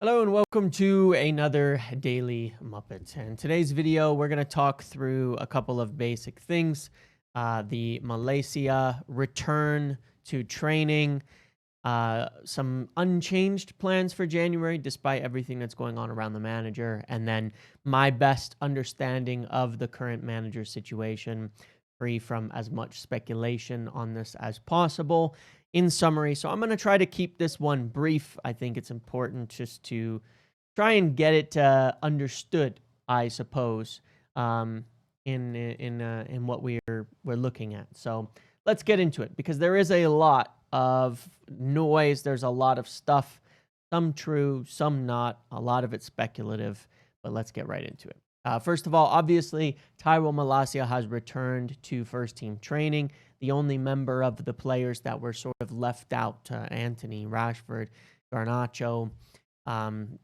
Hello and welcome to another Daily Muppet. And today's video, we're going to talk through a couple of basic things. The Malacia return to training, some unchanged plans for January despite everything that's going on around the manager, and then my best understanding of the current manager situation, free from as much speculation on this as possible. In summary, so I'm going to try to keep this one brief. I think it's important just to try and get it understood, I suppose, in what we're looking at. So let's get into it, because there is a lot of noise. There's a lot of stuff, some true, some not. A lot of it speculative, but let's get right into it. First of all, obviously, Tyrell Malacia has returned to first-team training. The only member of the players that were sort of left out, Anthony, Rashford, Garnacho, and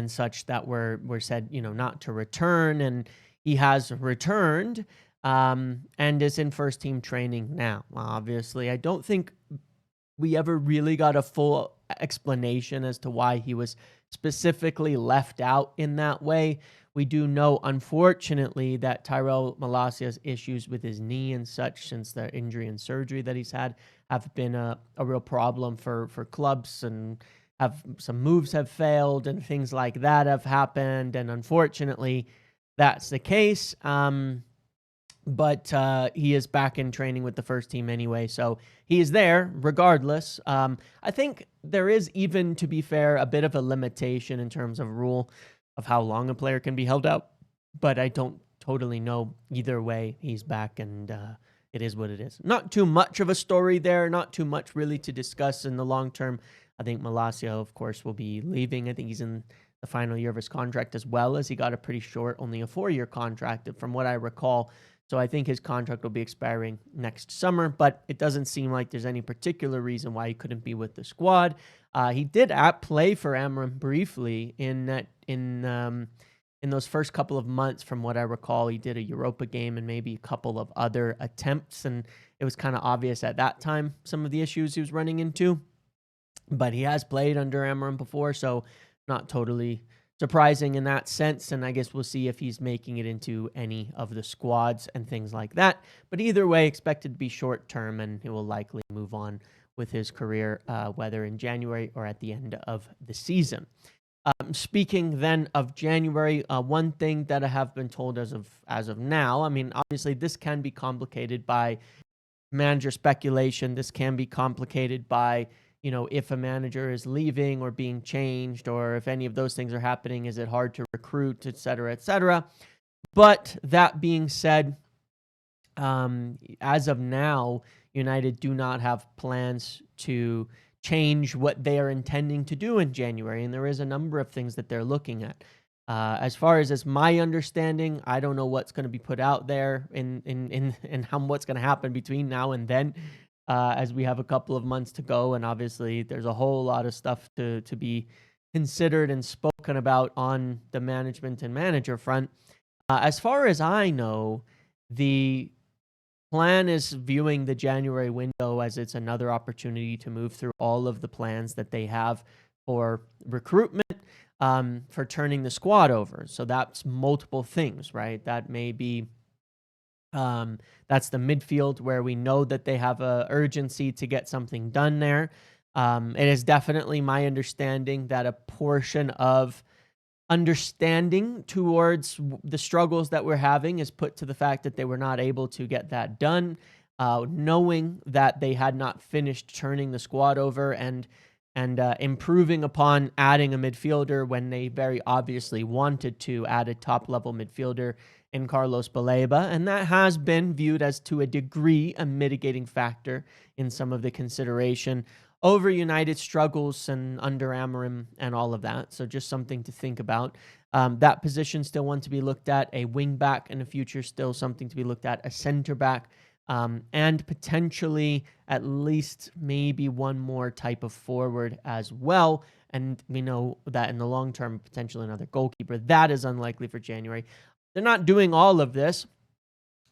such, that were said, not to return, and he has returned and is in first-team training now. Obviously, I don't think we ever really got a full explanation as to why he was specifically left out in that way. We do know, unfortunately, that Tyrell Malacia's issues with his knee and such, since the injury and surgery that he's had, have been a real problem for clubs, and some moves have failed and things like that have happened. And unfortunately, that's the case. But he is back in training with the first team anyway, so he is there regardless. I think there is, even to be fair, a bit of a limitation in terms of rule of how long a player can be held out, but I don't totally know. Either way, he's back, and it is what it is. Not too much of a story there, not too much really to discuss in the long term. I think Malacia, of course, will be leaving. I think he's in the final year of his contract, as well as he got a pretty short, only a 4-year contract, from what I recall. So I think his contract will be expiring next summer, but it doesn't seem like there's any particular reason why he couldn't be with the squad. He did play for Amorim briefly in those first couple of months. From what I recall, he did a Europa game and maybe a couple of other attempts, and it was kind of obvious at that time some of the issues he was running into. But he has played under Amorim before, so not totally surprising in that sense, and I guess we'll see if he's making it into any of the squads and things like that. But either way, expected to be short-term, and he will likely move on with his career, whether in January or at the end of the season. Speaking then of January, one thing that I have been told as of now, I mean, obviously this can be complicated by manager speculation. This can be complicated by, if a manager is leaving or being changed, or if any of those things are happening, is it hard to recruit, et cetera, et cetera. But that being said, as of now, United do not have plans to change what they are intending to do in January, and there is a number of things that they're looking at. As far as my understanding, I don't know what's going to be put out there in what's going to happen between now and then. As we have a couple of months to go, and obviously there's a whole lot of stuff to be considered and spoken about on the management and manager front. As far as I know, the plan is viewing the January window as it's another opportunity to move through all of the plans that they have for recruitment, for turning the squad over. So that's multiple things, right? That may be that's the midfield, where we know that they have a urgency to get something done there. It is definitely my understanding that a portion of understanding towards the struggles that we're having is put to the fact that they were not able to get that done, knowing that they had not finished turning the squad over and improving upon adding a midfielder when they very obviously wanted to add a top-level midfielder in Carlos Baleba, and that has been viewed as, to a degree, a mitigating factor in some of the consideration over United's struggles and under Amorim and all of that. So just something to think about. That position still one to be looked at. A wing back in the future, still something to be looked at. A center back, and potentially at least maybe one more type of forward as well. And we know that in the long term, potentially another goalkeeper. That is unlikely for January. They're not doing all of this,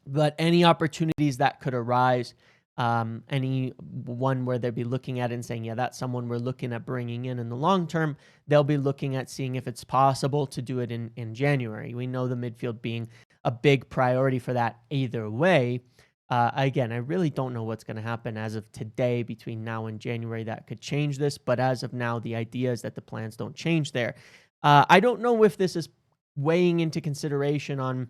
but any opportunities that could arise any one where they'll be looking at it and saying, yeah, that's someone we're looking at bringing in the long term. They'll be looking at seeing if it's possible to do it in January. We know the midfield being a big priority for that either way. Again, I really don't know what's going to happen as of today between now and January that could change this. But as of now, the idea is that the plans don't change there. I don't know if this is weighing into consideration on,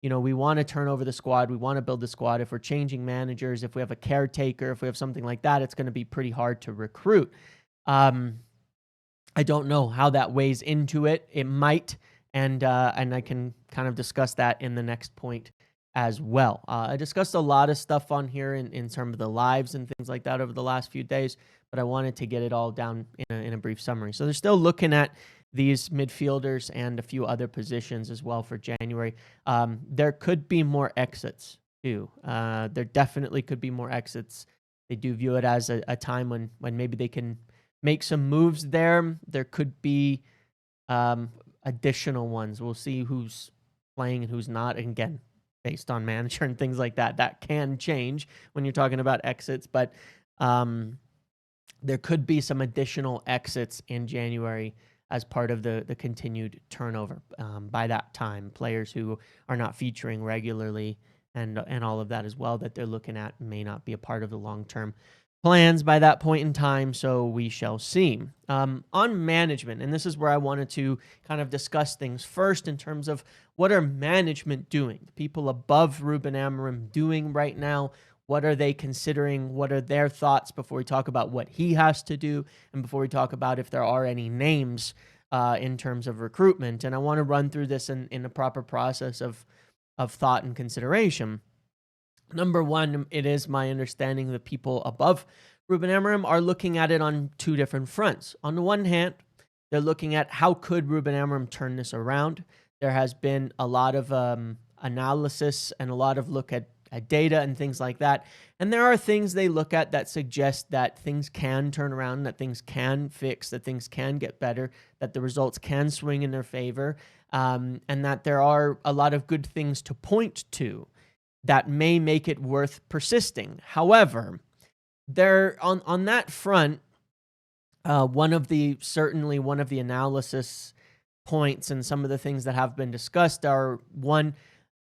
we want to turn over the squad. We want to build the squad. If we're changing managers, if we have a caretaker, if we have something like that, it's going to be pretty hard to recruit. I don't know how that weighs into it. It might, and I can kind of discuss that in the next point as well. I discussed a lot of stuff on here in terms of the lives and things like that over the last few days, but I wanted to get it all down in a brief summary. So they're still looking at these midfielders and a few other positions as well for January. There could be more exits too. There definitely could be more exits. They do view it as a time when maybe they can make some moves there. There could be additional ones. We'll see who's playing and who's not. And again, based on manager and things like that, that can change when you're talking about exits. But there could be some additional exits in January as part of the continued turnover by that time. Players who are not featuring regularly and all of that as well that they're looking at may not be a part of the long-term plans by that point in time, so we shall see. On management, and this is where I wanted to kind of discuss things first in terms of what are management doing? The people above Ruben Amorim doing right now? What are they considering? What are their thoughts before we talk about what he has to do and before we talk about if there are any names in terms of recruitment? And I want to run through this in a proper process of thought and consideration. Number one, it is my understanding the people above Ruben Amorim are looking at it on two different fronts. On the one hand, they're looking at how could Ruben Amorim turn this around. There has been a lot of analysis and a lot of look at data and things like that. And there are things they look at that suggest that things can turn around, that things can fix, that things can get better, that the results can swing in their favor, and that there are a lot of good things to point to that may make it worth persisting. However, there on that front, one of the analysis points and some of the things that have been discussed are, one,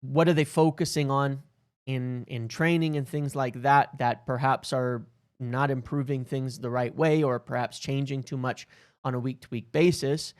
what are they focusing on in training and things like that perhaps are not improving things the right way or perhaps changing too much on a week-to-week basis,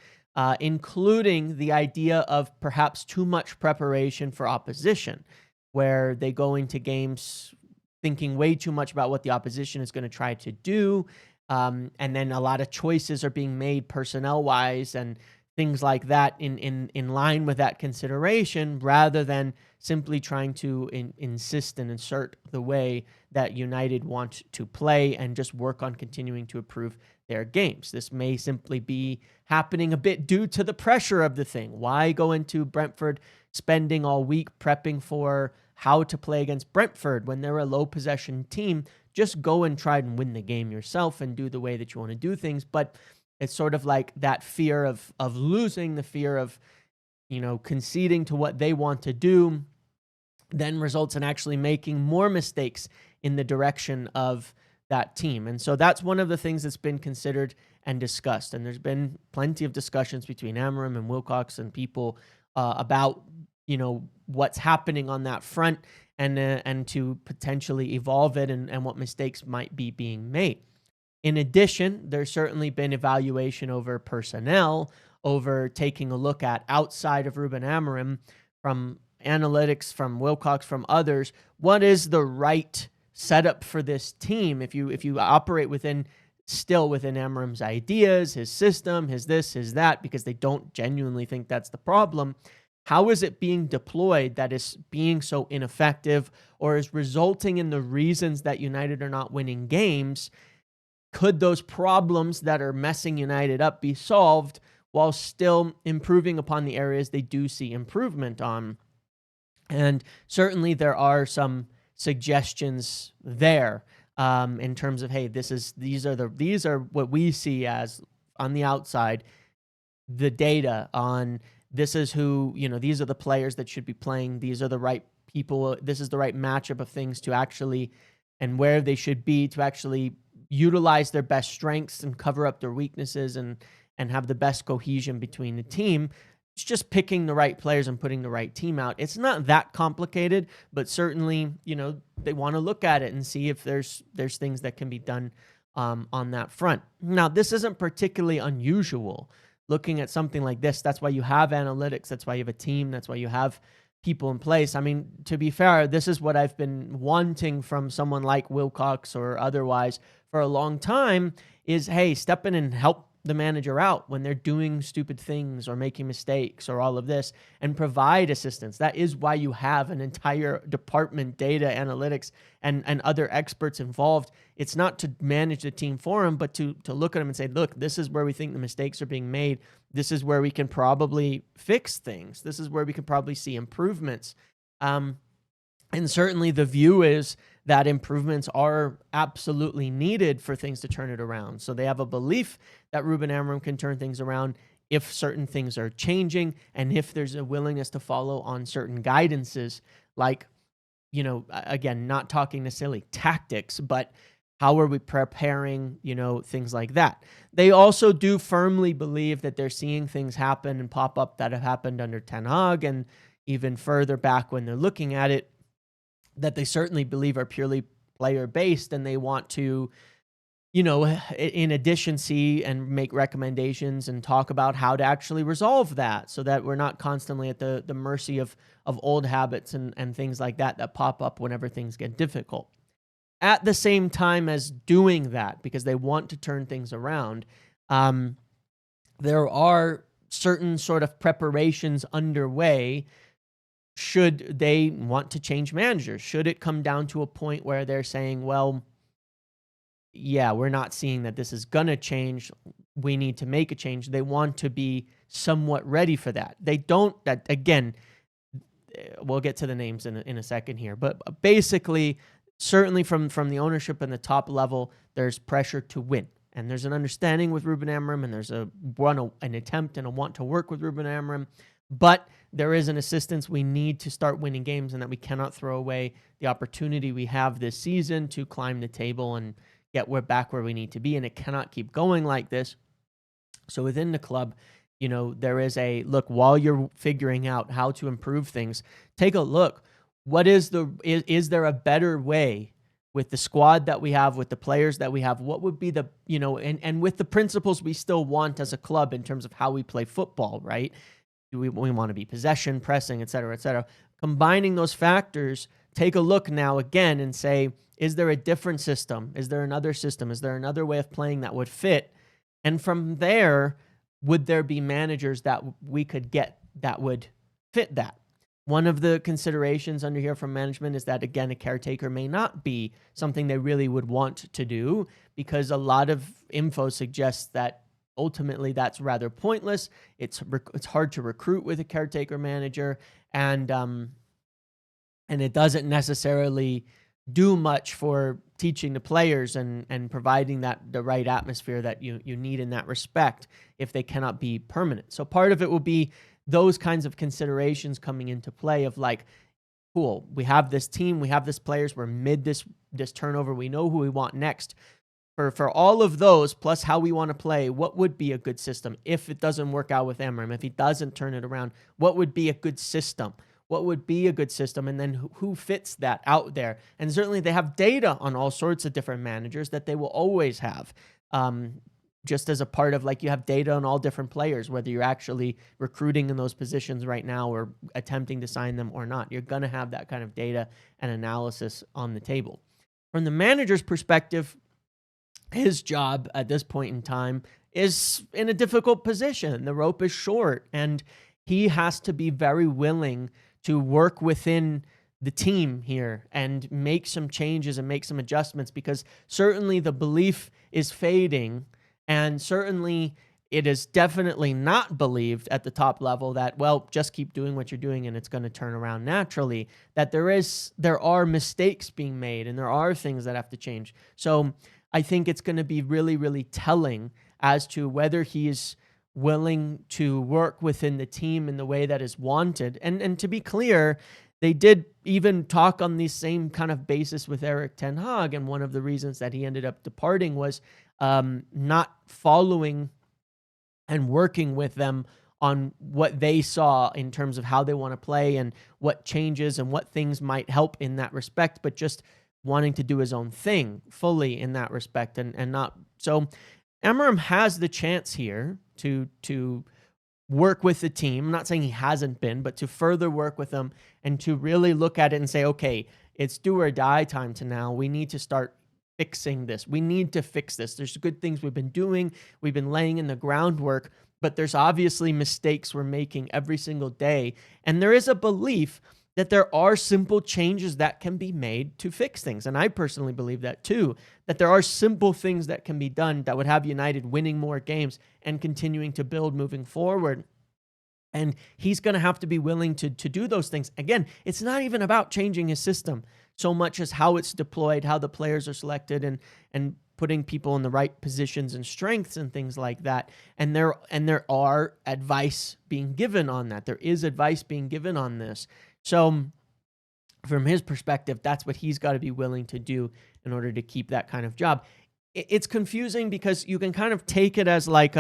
including the idea of perhaps too much preparation for opposition, where they go into games thinking way too much about what the opposition is going to try to do, and then a lot of choices are being made personnel-wise and things like that in line with that consideration, rather than simply trying to insist and insert the way that United want to play and just work on continuing to improve their games. This may simply be happening a bit due to the pressure of the thing. Why go into Brentford spending all week prepping for how to play against Brentford when they're a low possession team? Just go and try and win the game yourself and do the way that you want to do things. But it's sort of like that fear of losing, the fear of, conceding to what they want to do, then results in actually making more mistakes in the direction of that team. And so that's one of the things that's been considered and discussed. And there's been plenty of discussions between Amorim and Wilcox and people about, what's happening on that front and to potentially evolve it and what mistakes might be being made. In addition, there's certainly been evaluation over personnel, over taking a look at outside of Ruben Amorim, from analytics, from Wilcox, from others, what is the right setup for this team? If you operate still within Amorim's ideas, his system, his this, his that, because they don't genuinely think that's the problem, how is it being deployed that is being so ineffective or is resulting in the reasons that United are not winning games? Could those problems that are messing United up be solved while still improving upon the areas they do see improvement on? And certainly there are some suggestions there in terms of, hey, these are what we see as on the outside, the data on this is who, these are the players that should be playing. These are the right people. This is the right matchup of things to actually and where they should be to actually utilize their best strengths and cover up their weaknesses and have the best cohesion between the team. It's just picking the right players and putting the right team out. It's not that complicated, but certainly, they want to look at it and see if there's things that can be done on that front. Now, this isn't particularly unusual. Looking at something like this, that's why you have analytics. That's why you have a team. That's why you have people in place. I mean, to be fair, this is what I've been wanting from someone like Wilcox or otherwise for a long time is, hey, step in and help the manager out when they're doing stupid things or making mistakes or all of this, and provide assistance. That is why you have an entire department, data analytics and other experts involved. It's not to manage the team for them, but to look at them and say, look, this is where we think the mistakes are being made. This is where we can probably fix things. This is where we can probably see improvements. And certainly the view is that improvements are absolutely needed for things to turn it around. So they have a belief that Ruben Amorim can turn things around if certain things are changing and if there's a willingness to follow on certain guidances, like, again, not talking necessarily tactics, but how are we preparing, things like that. They also do firmly believe that they're seeing things happen and pop up that have happened under Ten Hag, and even further back when they're looking at it, that they certainly believe are purely player-based, and they want to, in addition, see and make recommendations and talk about how to actually resolve that so that we're not constantly at the mercy of old habits and things like that pop up whenever things get difficult. At the same time as doing that, because they want to turn things around, there are certain sort of preparations underway should they want to change managers. Should it come down to a point where they're saying, well, yeah, we're not seeing that this is going to change, we need to make a change. They want to be somewhat ready for that. They don't, that again, we'll get to the names in a second here, but basically, certainly from the ownership and the top level, there's pressure to win. And there's an understanding with Ruben Amorim, and there's an attempt and a want to work with Ruben Amorim. But there is an assistance. We need to start winning games, and that we cannot throw away the opportunity we have this season to climb the table and get back where we need to be. And it cannot keep going like this. So within the club, there is a look, while you're figuring out how to improve things, take a look. What is there a better way with the squad that we have, with the players that we have? What would be the, and with the principles we still want as a club in terms of how we play football, right? We want to be possession, pressing, et cetera, et cetera. Combining those factors, take a look now again and say, is there a different system? Is there another system? Is there another way of playing that would fit? And from there, would there be managers that we could get that would fit that? One of the considerations under here from management is that, again, a caretaker may not be something they really would want to do, because a lot of info suggests that ultimately that's rather pointless. It's hard to recruit with a caretaker manager, and it doesn't necessarily do much for teaching the players and providing the right atmosphere that you need in that respect if they cannot be permanent. So part of it will be those kinds of considerations coming into play of like, cool, we have this team, we have this players, we're mid this turnover, we know who we want next. For all of those, plus how we want to play, what would be a good system if it doesn't work out with Amorim? If he doesn't turn it around, what would be a good system? What would be a good system? And then who fits that out there? And certainly they have data on all sorts of different managers that they will always have. Just as a part of, like, you have data on all different players, whether you're actually recruiting in those positions right now or attempting to sign them or not. You're going to have that kind of data and analysis on the table. From the manager's perspective, his job at this point in time is in a difficult position. The rope is short, and he has to be very willing to work within the team here and make some changes and make some adjustments, because certainly the belief is fading. And certainly it is definitely not believed at the top level that, well, just keep doing what you're doing and it's going to turn around naturally, that there are mistakes being made and there are things that have to change. So I think it's going to be really, really telling as to whether he is willing to work within the team in the way that is wanted. And to be clear, they did even talk on the same kind of basis with Eric Ten Hag, and one of the reasons that he ended up departing was not following and working with them on what they saw in terms of how they want to play and what changes and what things might help in that respect, but just wanting to do his own thing fully in that respect, and not so. Amorim has the chance here to work with the team. I'm not saying he hasn't been, but to further work with them and to really look at it and say, okay, it's do or die time to now. We need to start fixing this. We need to fix this. There's good things we've been doing. We've been laying in the groundwork, but there's obviously mistakes we're making every single day. And there is a belief that there are simple changes that can be made to fix things. And I personally believe that too, that there are simple things that can be done that would have United winning more games and continuing to build moving forward. And he's going to have to be willing to do those things. Again, it's not even about changing his system so much as how it's deployed, how the players are selected, and putting people in the right positions and strengths and things like that. And there are advice being given on that. There is advice being given on this. So from his perspective, that's what he's got to be willing to do in order to keep that kind of job. It's confusing because you can kind of take it as like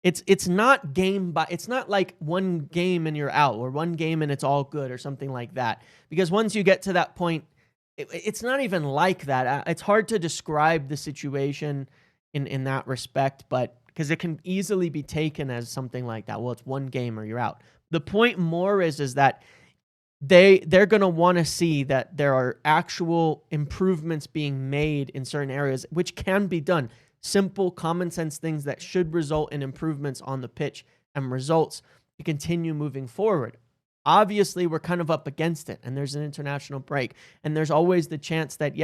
it's not it's not like one game and you're out, or one game and it's all good, or something like that. Because once you get to that point, it's not even like that. It's hard to describe the situation in that respect, but because it can easily be taken as something like that. Well, it's one game or you're out. The point more is that they're going to want to see that there are actual improvements being made in certain areas, which can be done. Simple, common sense things that should result in improvements on the pitch and results to continue moving forward. Obviously, we're kind of up against it, and there's an international break, and there's always the chance that,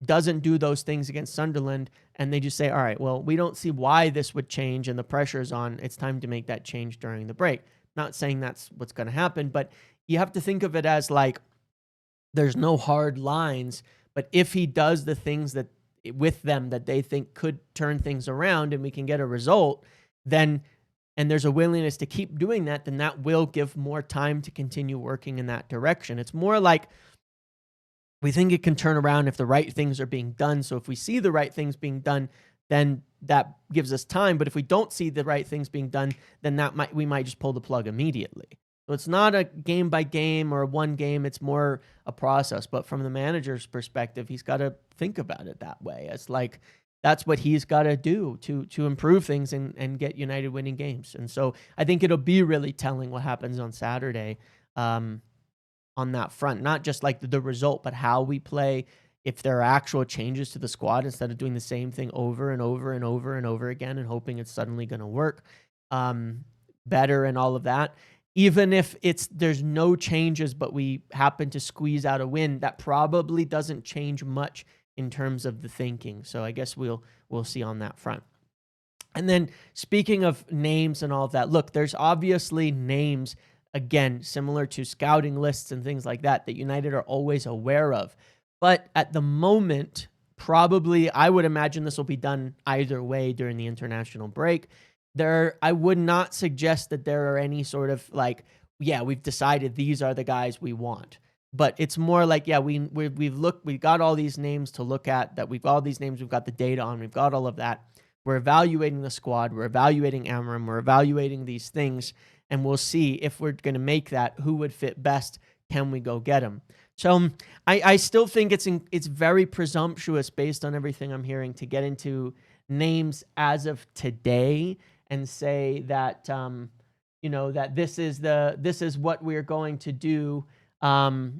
doesn't do those things against Sunderland, and they just say, all right, well, we don't see why this would change, and the pressure's on. It's time to make that change during the break. Not saying that's what's going to happen, but you have to think of it as like there's no hard lines, but if he does the things that with them that they think could turn things around and we can get a result, then, and there's a willingness to keep doing that, then that will give more time to continue working in that direction. It's more like we think it can turn around if the right things are being done. So if we see the right things being done, then that gives us time. But if we don't see the right things being done, then we might just pull the plug immediately. So it's not a game by game or one game. It's more a process. But from the manager's perspective, he's got to think about it that way. It's like that's what he's got to do to improve things and get United winning games. And so I think it'll be really telling what happens on Saturday on that front. Not just like the result, but how we play. If there are actual changes to the squad instead of doing the same thing over and over and over and over again and hoping it's suddenly going to work better and all of that. Even if there's no changes, but we happen to squeeze out a win, that probably doesn't change much in terms of the thinking. So I guess we'll see on that front. And then speaking of names and all of that, look, there's obviously names, again, similar to scouting lists and things like that United are always aware of. But at the moment, probably, I would imagine this will be done either way during the international break. I would not suggest that there are any sort of like, we've decided these are the guys we want. But it's more like, we've got all these names to look at, that we've got all these names, we've got the data on, we've got all of that. We're evaluating the squad, we're evaluating Amorim, we're evaluating these things, and we'll see if we're going to make that, who would fit best, can we go get him? So I still think it's very presumptuous based on everything I'm hearing to get into names as of today and say that that this is what we're going to do. That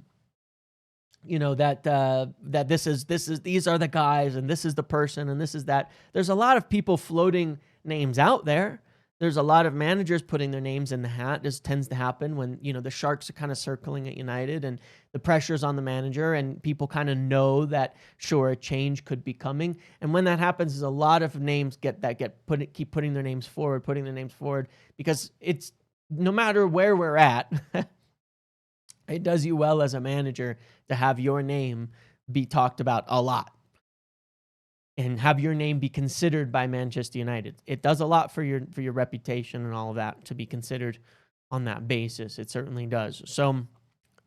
these are the guys and this is the person and this is that. There's a lot of people floating names out there. There's a lot of managers putting their names in the hat. This tends to happen when, the Sharks are kind of circling at United and the pressure's on the manager and people kind of know that, sure, a change could be coming. And when that happens, there's a lot of names keep putting their names forward, because it's no matter where we're at, it does you well as a manager to have your name be talked about a lot. And have your name be considered by Manchester United. It does a lot for your reputation and all of that to be considered on that basis. It certainly does. So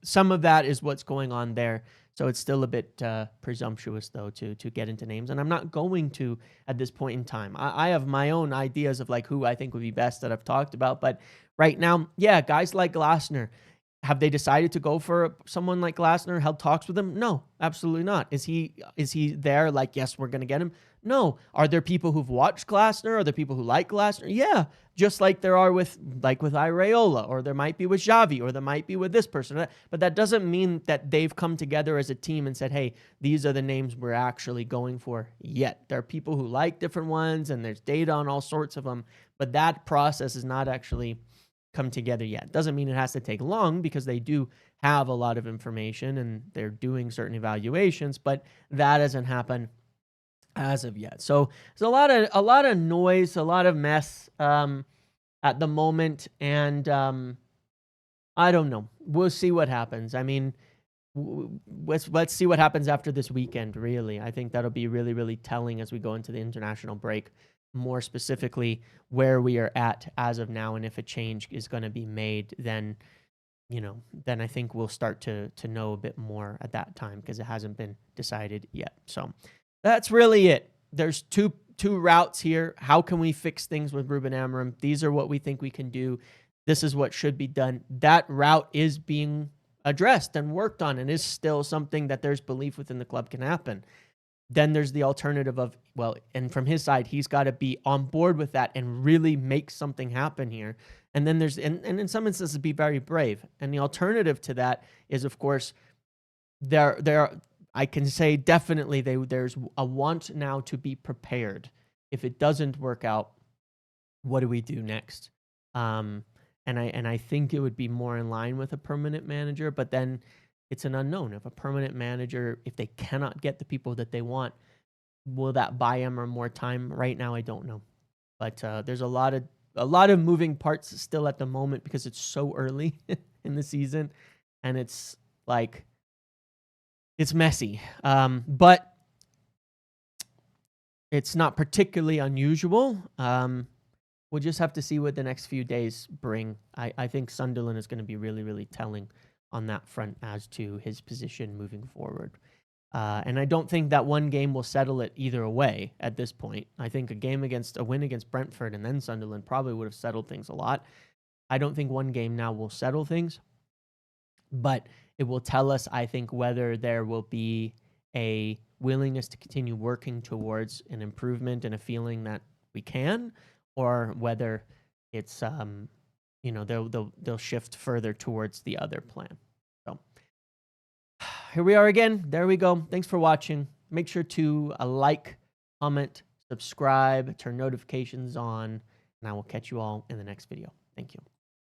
some of that is what's going on there. So it's still a bit presumptuous, though, to get into names. And I'm not going to at this point in time. I have my own ideas of like who I think would be best that I've talked about. But right now, yeah, guys like Glasner. Have they decided to go for someone like Glasner? Held talks with him? No, absolutely not. Is he there like, yes, we're going to get him? No. Are there people who've watched Glasner? Are there people who like Glasner? Yeah, just like there are with Iraola, or there might be with Xavi, or there might be with this person. But that doesn't mean that they've come together as a team and said, hey, these are the names we're actually going for yet. There are people who like different ones, and there's data on all sorts of them. But that process is not actually come together yet. Doesn't mean it has to take long, because they do have a lot of information and they're doing certain evaluations, but that hasn't happened as of yet. So there's a lot of noise, a lot of mess at the moment, and I don't know. We'll see what happens. I mean, let's see what happens after this weekend, really. I think that'll be really, really telling as we go into the international break, more specifically where we are at as of now, and if a change is going to be made, then I think we'll start to know a bit more at that time, because it hasn't been decided yet. So that's really it. There's two routes here. How can we fix things with Ruben Amorim? These are what we think we can do. This is what should be done. That route is being addressed and worked on, and is still something that there's belief within the club can happen. Then there's the alternative of, well, and from his side, he's got to be on board with that and really make something happen here. And then there's, and in some instances, be very brave. And the alternative to that is, of course, I can say definitely there's a want now to be prepared. If it doesn't work out, what do we do next? And I think it would be more in line with a permanent manager, but then it's an unknown. If a permanent manager, if they cannot get the people that they want, will that buy him or more time? Right now, I don't know. But there's a lot of moving parts still at the moment, because it's so early in the season, and it's like, it's messy. But it's not particularly unusual. We'll just have to see what the next few days bring. I think Sunderland is going to be really, really telling on that front as to his position moving forward. And I don't think that one game will settle it either way at this point. I think a win against Brentford and then Sunderland probably would have settled things a lot. I don't think one game now will settle things, but it will tell us, I think, whether there will be a willingness to continue working towards an improvement and a feeling that we can, or whether it's they'll shift further towards the other plan. So here we are again. There we go. Thanks for watching. Make sure to like, comment, subscribe, turn notifications on, and I will catch you all in the next video. Thank you.